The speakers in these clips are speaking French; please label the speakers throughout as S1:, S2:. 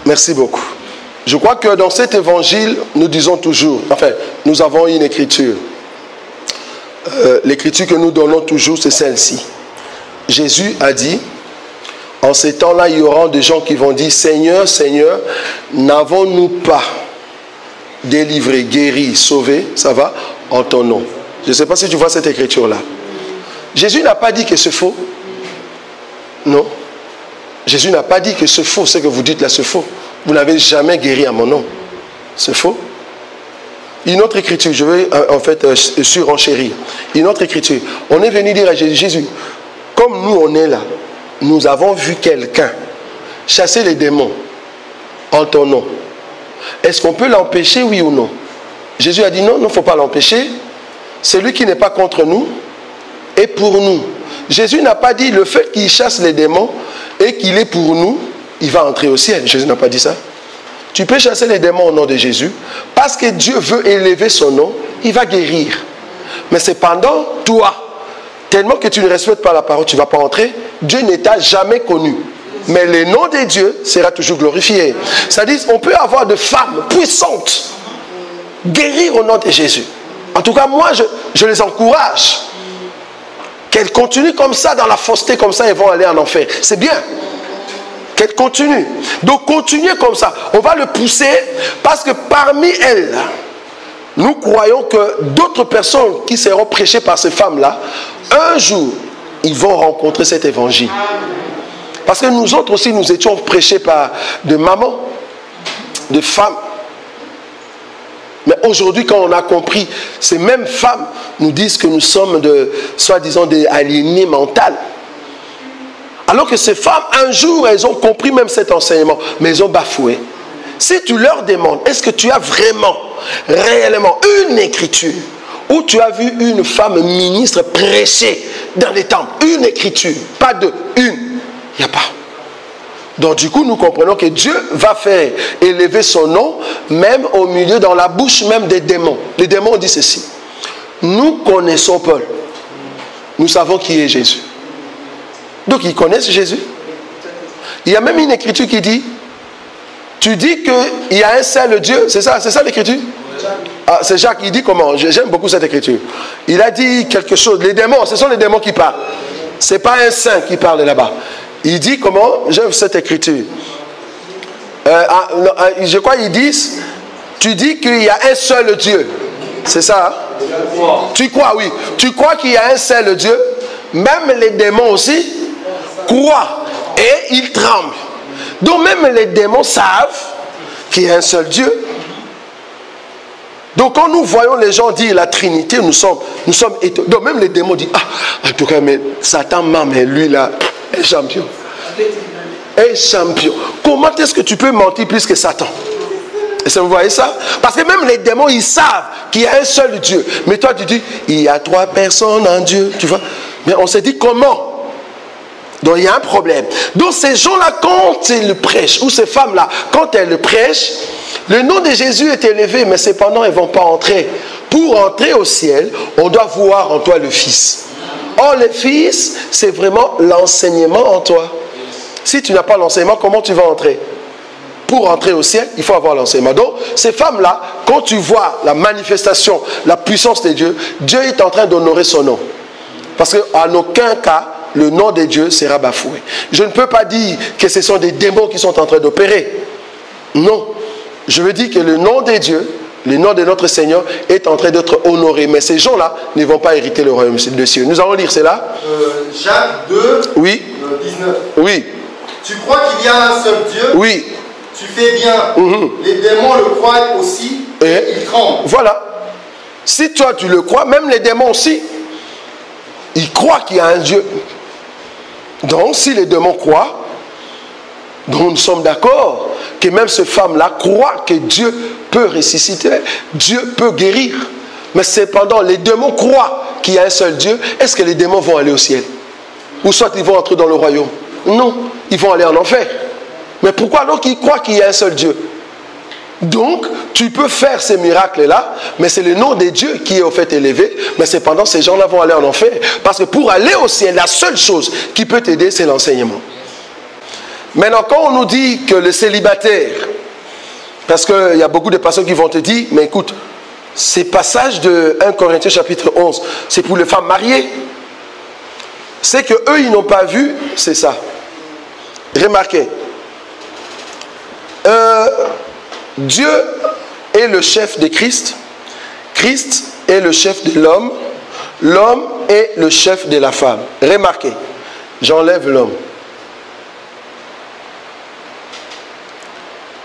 S1: Merci beaucoup. Je crois que dans cet évangile, nous disons toujours, enfin, nous avons une écriture. L'écriture que nous donnons toujours, c'est celle-ci. Jésus a dit, en ces temps-là, il y aura des gens qui vont dire, Seigneur, Seigneur, n'avons-nous pas délivré, guéri, sauvé, ça va, en ton nom. Je ne sais pas si tu vois cette écriture-là. Jésus n'a pas dit que c'est faux. Non. Jésus n'a pas dit que c'est faux, ce que vous dites là, c'est faux. Vous n'avez jamais guéri à mon nom. C'est faux. Une autre écriture, je vais en fait surenchérir. Une autre écriture. On est venu dire à Jésus, Jésus, comme nous on est là, nous avons vu quelqu'un chasser les démons en ton nom. Est-ce qu'on peut l'empêcher, oui ou non? Jésus a dit non, il ne faut pas l'empêcher. Celui qui n'est pas contre nous est pour nous. Jésus n'a pas dit le fait qu'il chasse les démons et qu'il est pour nous, il va entrer au ciel. Jésus n'a pas dit ça. Tu peux chasser les démons au nom de Jésus parce que Dieu veut élever son nom, il va guérir. Mais cependant, toi, tellement que tu ne respectes pas la parole, tu ne vas pas entrer. Dieu ne t'a jamais connu. Mais le nom de Dieu sera toujours glorifié. C'est-à-dire, on peut avoir de femmes puissantes guérir au nom de Jésus. En tout cas, moi, je les encourage. Qu'elles continuent comme ça, dans la fausseté, comme ça, elles vont aller en enfer. C'est bien. Qu'elles continuent. Donc, continuez comme ça. On va le pousser parce que parmi elles, nous croyons que d'autres personnes qui seront prêchées par ces femmes-là, un jour, ils vont rencontrer cet évangile. Parce que nous autres aussi, nous étions prêchés par de mamans, de femmes. Mais aujourd'hui, quand on a compris, ces mêmes femmes nous disent que nous sommes de, soi-disant, des aliénés mentaux. Alors que ces femmes, un jour, elles ont compris même cet enseignement, mais elles ont bafoué. Si tu leur demandes, est-ce que tu as vraiment, réellement une écriture où tu as vu une femme ministre prêcher dans les temples, une écriture, pas deux, une. Il n'y a pas. Donc du coup, nous comprenons que Dieu va faire élever son nom, même au milieu, dans la bouche même des démons. Les démons disent ceci. Nous connaissons Paul. Nous savons qui est Jésus. Donc ils connaissent Jésus. Il y a même une écriture qui dit, tu dis qu'il y a un seul Dieu. C'est ça l'écriture? Ah, c'est Jacques, il dit comment? J'aime beaucoup cette écriture. Il a dit quelque chose. Les démons, ce sont les démons qui parlent. Ce n'est pas un saint qui parle là-bas. Il dit comment? J'aime cette écriture. Je crois qu'ils disent, tu dis qu'il y a un seul Dieu. C'est ça? Hein? Tu crois, oui. Tu crois qu'il y a un seul Dieu. Même les démons aussi croient. Et ils tremblent. Donc même les démons savent qu'il y a un seul Dieu. Donc quand nous voyons les gens dire la Trinité, nous sommes étonnés. Donc même les démons disent, ah, en tout cas, mais Satan m'a, mais lui là, est champion. Est champion. Comment est-ce que tu peux mentir plus que Satan? Est-ce que vous voyez ça? Parce que même les démons, ils savent qu'il y a un seul Dieu. Mais toi, tu dis, il y a 3 personnes en Dieu. Tu vois? Mais on s'est dit comment? Donc il y a un problème. Donc ces gens-là, quand ils le prêchent, ou ces femmes-là, quand elles le prêchent, le nom de Jésus est élevé, mais cependant, elles ne vont pas entrer. Pour entrer au ciel, on doit voir en toi le Fils. Or, le Fils, c'est vraiment l'enseignement en toi. Si tu n'as pas l'enseignement, comment tu vas entrer? Pour entrer au ciel, il faut avoir l'enseignement. Donc, ces femmes-là, quand tu vois la manifestation, la puissance de Dieu, Dieu est en train d'honorer son nom. Parce qu'en aucun cas, le nom de Dieu sera bafoué. Je ne peux pas dire que ce sont des démons qui sont en train d'opérer. Non. Je veux dire que le nom de Dieu, le nom de notre Seigneur est en train d'être honoré. Mais ces gens-là ne vont pas hériter le royaume de cieux. Nous allons lire cela.
S2: Jacques 2,
S1: oui.
S2: 19.
S1: Oui.
S2: Tu crois qu'il y a un seul Dieu?
S1: Oui.
S2: Tu fais bien. Les démons le croient aussi et ils tremblent. Voilà.
S1: Si toi tu le crois, même les démons aussi, ils croient qu'il y a un Dieu. Donc si les démons croient, donc nous sommes d'accord que même ces femmes-là croient que Dieu peut ressusciter, Dieu peut guérir. Mais cependant, les démons croient qu'il y a un seul Dieu. Est-ce que les démons vont aller au ciel? Ou soit ils vont entrer dans le royaume? Non, ils vont aller en enfer. Mais pourquoi alors qu'ils croient qu'il y a un seul Dieu? Donc, tu peux faire ces miracles-là, mais c'est le nom de Dieu qui est au fait élevé. Mais cependant, ces gens-là vont aller en enfer. Parce que pour aller au ciel, la seule chose qui peut t'aider, c'est l'enseignement. Maintenant, quand on nous dit que le célibataire, parce qu'il y a beaucoup de personnes qui vont te dire, mais écoute, ces passages de 1 Corinthiens chapitre 11, c'est pour les femmes mariées. C'est que eux, ils n'ont pas vu, c'est ça. Remarquez, Dieu est le chef de Christ, Christ est le chef de l'homme, l'homme est le chef de la femme. Remarquez, j'enlève l'homme.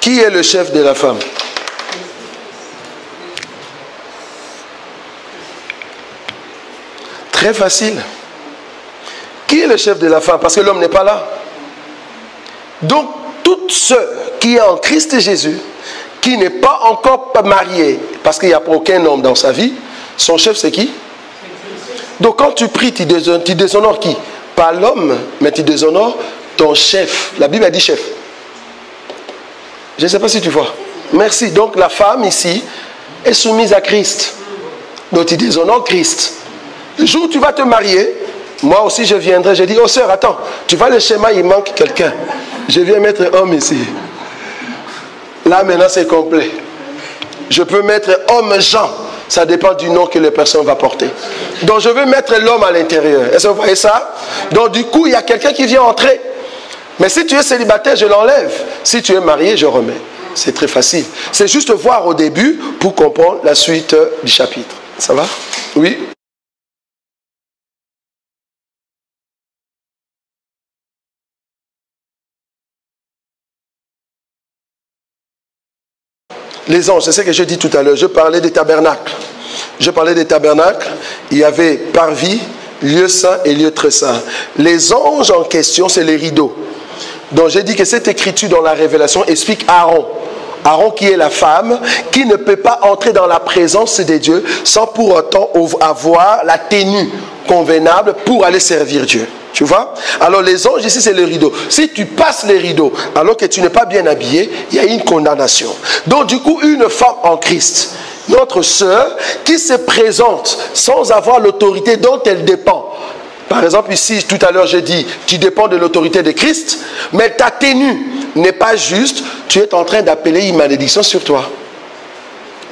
S1: Qui est le chef de la femme? Très facile. Qui est le chef de la femme? Parce que l'homme n'est pas là. Donc, toute ceux qui est en Christ Jésus, qui n'est pas encore marié, parce qu'il n'y a aucun homme dans sa vie, son chef c'est qui? Donc quand tu pries, tu déshonores qui? Pas l'homme, mais tu déshonores ton chef. La Bible a dit chef. Je ne sais pas si tu vois. Merci. Donc la femme ici est soumise à Christ. Donc tu déshonores Christ. Le jour où tu vas te marier, moi aussi je viendrai, je dis, oh sœur, attends, tu vois le schéma, il manque quelqu'un. Je viens mettre homme ici. Là maintenant c'est complet. Je peux mettre homme Jean. Ça dépend du nom que la personne va porter. Donc je veux mettre l'homme à l'intérieur. Est-ce que vous voyez ça? Donc du coup il y a quelqu'un qui vient entrer. Mais si tu es célibataire, je l'enlève. Si tu es marié, je remets. C'est très facile. C'est juste voir au début pour comprendre la suite du chapitre. Ça va? Oui? Les anges, c'est ce que je dis tout à l'heure. Je parlais des tabernacles. Je parlais des tabernacles. Il y avait parvis, lieu saint et lieu très saint. Les anges en question, c'est les rideaux. Donc j'ai dit que cette écriture dans la Révélation explique Aaron. Aaron qui est la femme, qui ne peut pas entrer dans la présence de Dieu sans pour autant avoir la tenue convenable pour aller servir Dieu. Tu vois? Alors les anges ici c'est les rideaux. Si tu passes les rideaux alors que tu n'es pas bien habillé, il y a une condamnation. Donc du coup une femme en Christ, notre sœur qui se présente sans avoir l'autorité dont elle dépend. Par exemple ici tout à l'heure j'ai dit tu dépends de l'autorité de Christ, mais ta tenue n'est pas juste, tu es en train d'appeler une malédiction sur toi.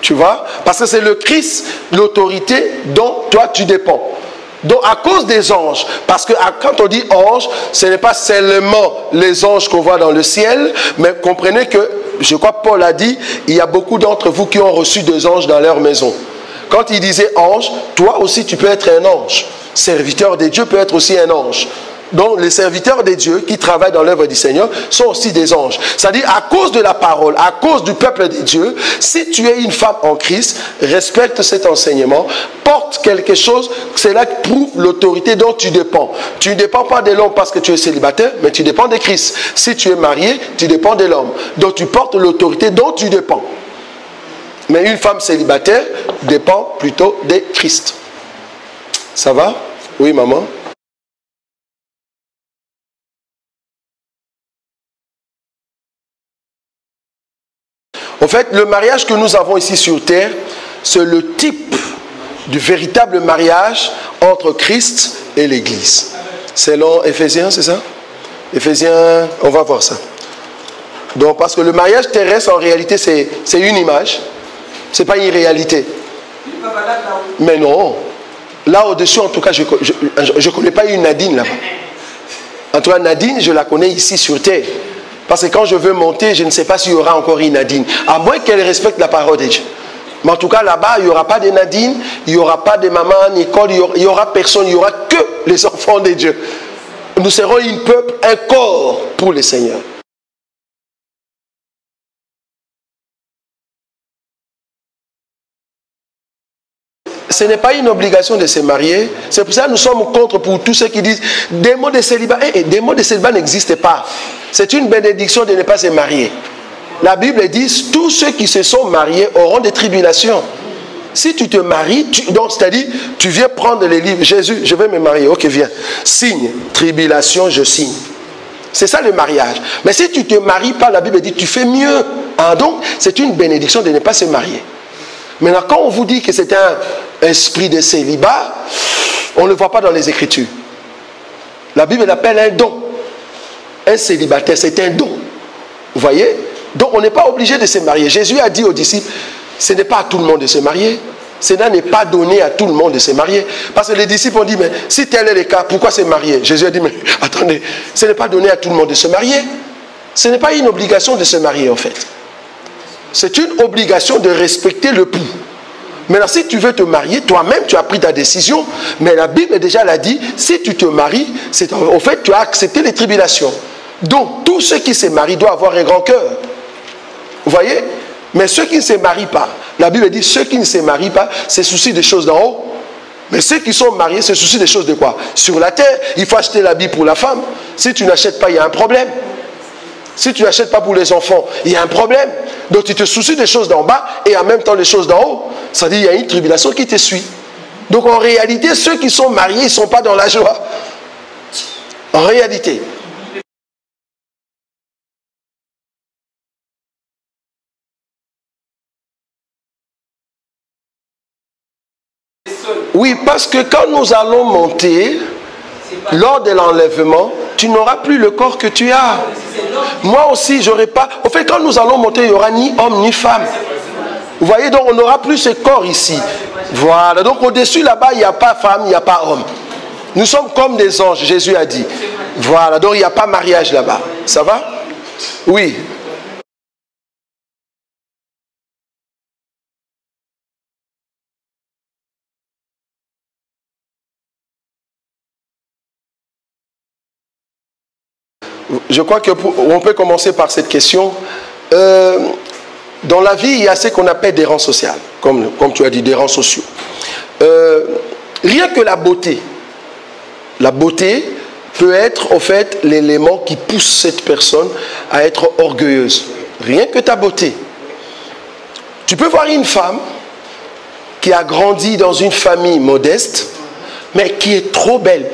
S1: Tu vois? Parce que c'est le Christ, l'autorité dont toi tu dépends. Donc à cause des anges, parce que quand on dit ange, ce n'est pas seulement les anges qu'on voit dans le ciel, mais comprenez que, je crois que Paul a dit, il y a beaucoup d'entre vous qui ont reçu des anges dans leur maison. Quand il disait ange, toi aussi tu peux être un ange. Serviteur de Dieu peut être aussi un ange. Donc les serviteurs de Dieu qui travaillent dans l'œuvre du Seigneur sont aussi des anges. C'est-à-dire à cause de la parole, à cause du peuple de Dieu, si tu es une femme en Christ, respecte cet enseignement, porte quelque chose, c'est là que prouve l'autorité dont tu dépends. Tu ne dépends pas de l'homme parce que tu es célibataire, mais tu dépends de Christ. Si tu es marié, tu dépends de l'homme. Donc tu portes l'autorité dont tu dépends. Mais une femme célibataire dépend plutôt de Christ. Ça va? Oui, maman? En fait, le mariage que nous avons ici sur terre, c'est le type du véritable mariage entre Christ et l'Église. Selon Éphésiens, c'est ça? Éphésiens, on va voir ça. Donc, parce que le mariage terrestre, en réalité, c'est une image. Ce n'est pas une réalité. Mais non. Là au-dessus, en tout cas, je ne connais pas une Nadine là-bas. En tout cas, Nadine, je la connais ici sur terre. Parce que quand je veux monter, je ne sais pas s'il y aura encore une Nadine. À moins qu'elle respecte la parole de Dieu. Mais en tout cas, là-bas, il n'y aura pas de Nadine, il n'y aura pas de maman, Nicole, il n'y aura personne, il n'y aura que les enfants de Dieu. Nous serons un peuple, un corps pour le Seigneur. Ce n'est pas une obligation de se marier. C'est pour ça que nous sommes contre pour tous ceux qui disent des mots de célibat. Des mots de célibat n'existent pas. C'est une bénédiction de ne pas se marier. La Bible dit tous ceux qui se sont mariés auront des tribulations. Si tu te maries, donc c'est-à-dire tu viens prendre les livres. Jésus, je vais me marier. Ok, viens. Signe, tribulation, je signe. C'est ça le mariage. Mais si tu ne te maries pas, la Bible dit tu fais mieux. Ah, donc c'est une bénédiction de ne pas se marier. Maintenant, quand on vous dit que c'est un esprit de célibat, on ne le voit pas dans les Écritures. La Bible l'appelle un don. Un un célibataire, c'est un don. Vous voyez? Donc on n'est pas obligé de se marier. Jésus a dit aux disciples, ce n'est pas à tout le monde de se marier. Cela n'est pas donné à tout le monde de se marier. Parce que les disciples ont dit, mais si tel est le cas, pourquoi se marier? Jésus a dit, mais attendez, ce n'est pas donné à tout le monde de se marier. Ce n'est pas une obligation de se marier en fait. C'est une obligation de respecter le pouls. Maintenant, si tu veux te marier, toi-même, tu as pris ta décision. Mais la Bible déjà l'a dit, si tu te maries, au fait, tu as accepté les tribulations. Donc, tous ceux qui se marient doivent avoir un grand cœur. Vous voyez? Mais ceux qui ne se marient pas, la Bible dit, ceux qui ne se marient pas, se soucient des choses d'en haut. Mais ceux qui sont mariés se soucient des choses de quoi? Sur la terre, il faut acheter l'habit pour la femme. Si tu n'achètes pas, il y a un problème. Si tu n'achètes pas pour les enfants, il y a un problème. Donc tu te soucies des choses d'en bas et en même temps des choses d'en haut. C'est-à-dire qu'il y a une tribulation qui te suit. Donc en réalité, ceux qui sont mariés, ils ne sont pas dans la joie. En réalité. Oui, parce que quand nous allons monter, lors de l'enlèvement, tu n'auras plus le corps que tu as. Moi aussi, j'aurai pas. Au fait, quand nous allons monter, il n'y aura ni homme ni femme. Vous voyez, donc on n'aura plus ce corps ici. Voilà, donc au-dessus là-bas, il n'y a pas femme, il n'y a pas homme. Nous sommes comme des anges, Jésus a dit. Voilà, donc il n'y a pas mariage là-bas. Ça va? Oui. Je crois qu'on peut commencer par cette question. Dans la vie, il y a ce qu'on appelle des rangs sociaux, comme tu as dit, des rangs sociaux. Rien que la beauté peut être au fait l'élément qui pousse cette personne à être orgueilleuse. Rien que ta beauté. Tu peux voir une femme qui a grandi dans une famille modeste, mais qui est trop belle.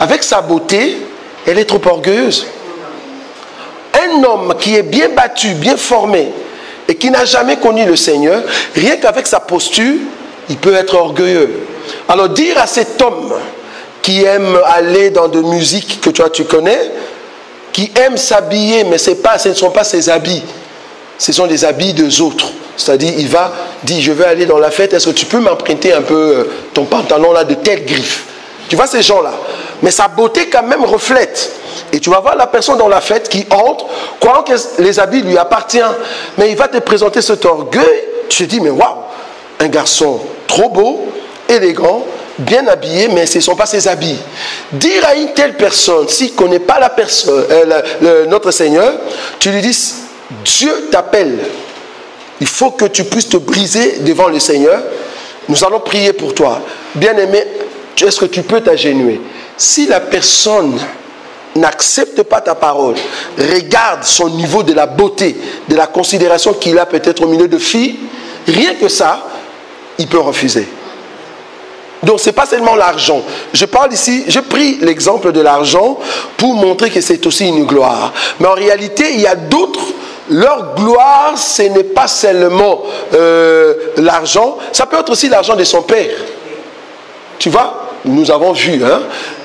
S1: Avec sa beauté, elle est trop orgueilleuse. Un homme qui est bien battu, bien formé, et qui n'a jamais connu le Seigneur, rien qu'avec sa posture, il peut être orgueilleux. Alors dire à cet homme qui aime aller dans de musique que toi tu connais, qui aime s'habiller, mais ce ne sont pas ses habits, ce sont les habits des autres. C'est-à-dire, il va dire, je vais aller dans la fête, est-ce que tu peux m'emprunter un peu ton pantalon là de telle griffe? Tu vois ces gens-là. Mais sa beauté quand même reflète. Et tu vas voir la personne dans la fête qui entre, croyant que les habits lui appartiennent. Mais il va te présenter cet orgueil. Tu te dis, mais waouh, un garçon trop beau, élégant, bien habillé, mais ce ne sont pas ses habits. Dire à une telle personne, s'il ne connaît pas la personne, notre Seigneur, tu lui dis, Dieu t'appelle. Il faut que tu puisses te briser devant le Seigneur. Nous allons prier pour toi. Bien-aimé, est-ce que tu peux t'agenouiller? Si la personne n'accepte pas ta parole, regarde son niveau de la beauté, de la considération qu'il a peut-être au milieu de filles, rien que ça, il peut refuser. Donc ce n'est pas seulement l'argent. Je parle ici, je pris l'exemple de l'argent pour montrer que c'est aussi une gloire. Mais en réalité, il y a d'autres. Leur gloire, ce n'est pas seulement l'argent, ça peut être aussi l'argent de son père. Tu vois? Nous avons vu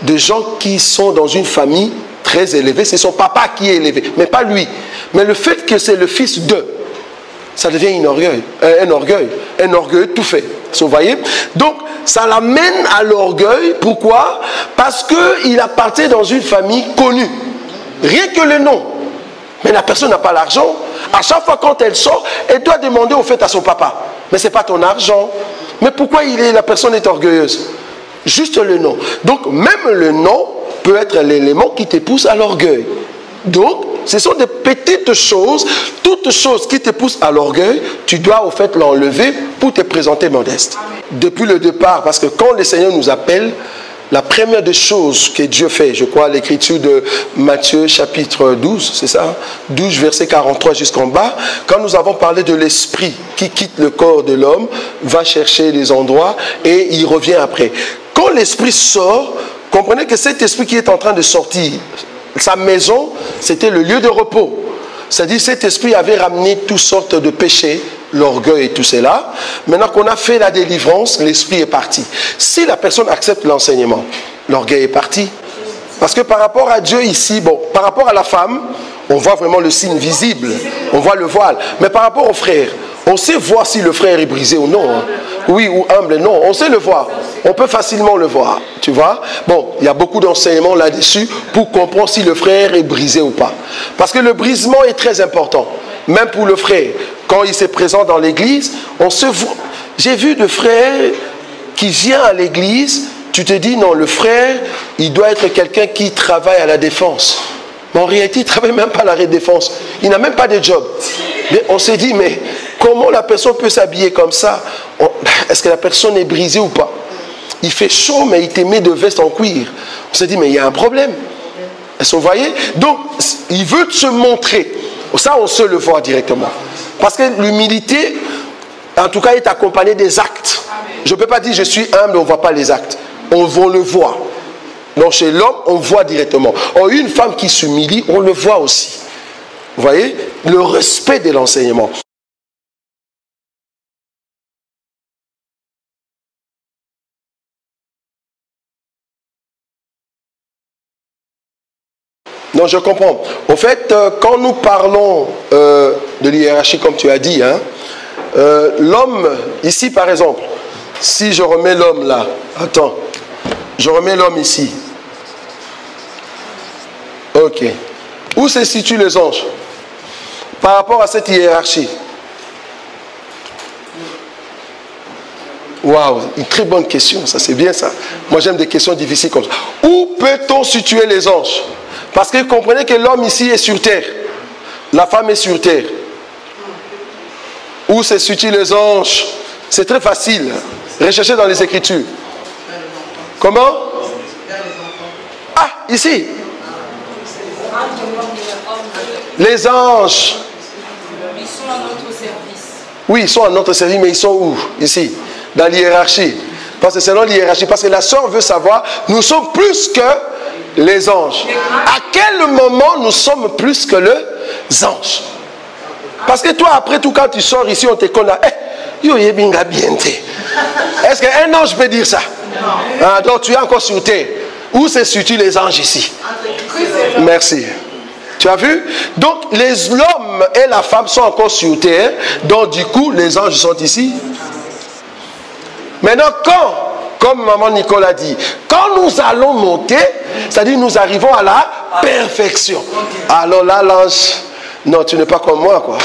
S1: des gens qui sont dans une famille très élevée. C'est son papa qui est élevé, mais pas lui. Mais le fait que c'est le fils d'eux, ça devient un orgueil tout fait. Vous voyez? Donc, ça l'amène à l'orgueil. Pourquoi? Parce qu'il appartient dans une famille connue. Rien que le nom. Mais la personne n'a pas l'argent. À chaque fois quand elle sort, elle doit demander au fait à son papa. Mais ce n'est pas ton argent. Mais pourquoi la personne est orgueilleuse? Juste le nom. Donc, même le nom peut être l'élément qui te pousse à l'orgueil. Donc, ce sont des petites choses, toutes choses qui te poussent à l'orgueil, tu dois au fait l'enlever pour te présenter modeste. Depuis le départ, parce que quand le Seigneur nous appelle, la première des choses que Dieu fait, je crois, l'écriture de Matthieu chapitre 12, c'est ça, 12 verset 43 jusqu'en bas, quand nous avons parlé de l'esprit qui quitte le corps de l'homme, va chercher les endroits et il revient après. Quand l'esprit sort, comprenez que cet esprit qui est en train de sortir, sa maison, c'était le lieu de repos. C'est-à-dire cet esprit avait ramené toutes sortes de péchés, l'orgueil et tout cela. Maintenant qu'on a fait la délivrance, l'esprit est parti. Si la personne accepte l'enseignement, l'orgueil est parti. Parce que par rapport à Dieu ici, bon, par rapport à la femme, on voit vraiment le signe visible, on voit le voile. Mais par rapport au frère, on sait voir si le frère est brisé ou non. Hein. Oui ou humble, non, on sait le voir. On peut facilement le voir, tu vois. Bon, il y a beaucoup d'enseignements là-dessus pour comprendre si le frère est brisé ou pas. Parce que le brisement est très important, même pour le frère. Quand il se présente dans l'église, on se voit. J'ai vu de frères qui viennent à l'église, tu te dis non, le frère, il doit être quelqu'un qui travaille à la défense. Mais en réalité, il ne travaille même pas à la défense. Il n'a même pas de job. Mais on s'est dit, mais comment la personne peut s'habiller comme ça? Est-ce que la personne est brisée ou pas? Il fait chaud, mais il te met de veste en cuir. On s'est dit, mais il y a un problème. Est-ce que vous voyez? Donc, il veut se montrer. Ça, on se le voit directement. Parce que l'humilité, en tout cas, est accompagnée des actes. Je ne peux pas dire, je suis humble, on ne voit pas les actes. On le voit. Donc chez l'homme, on voit directement. Or, une femme qui s'humilie, on le voit aussi. Vous voyez? Le respect de l'enseignement. Non, je comprends. Au fait, quand nous parlons de l'hiérarchie, comme tu as dit, hein, l'homme, ici par exemple, si je remets l'homme là, attends, je remets l'homme ici. Ok. Où se situent les anges par rapport à cette hiérarchie? Waouh, une très bonne question, ça c'est bien ça. Moi j'aime des questions difficiles comme ça. Où peut-on situer les anges? Parce que comprenez que l'homme ici est sur terre, la femme est sur terre. Où se situent les anges? C'est très facile. Recherchez dans les Écritures. Comment? Ah, ici. Les anges.
S3: Ils sont à notre service.
S1: Oui, ils sont à notre service, mais ils sont où? Ici, dans l'hiérarchie. Parce que c'est dans l'hiérarchie. Parce que la sœur veut savoir, nous sommes plus que les anges. À quel moment nous sommes plus que les anges? Parce que toi, après tout, quand tu sors ici, on te connaît. Est-ce qu'un ange peut dire ça? Ah, donc tu es encore sur terre. Où se situent les anges ici? Merci. Tu as vu? Donc l'homme et la femme sont encore sur terre. Donc du coup, les anges sont ici. Maintenant, comme maman Nicole a dit, quand nous allons monter, c'est-à-dire nous arrivons à la perfection. Alors là, l'ange, non, tu n'es pas comme moi, quoi.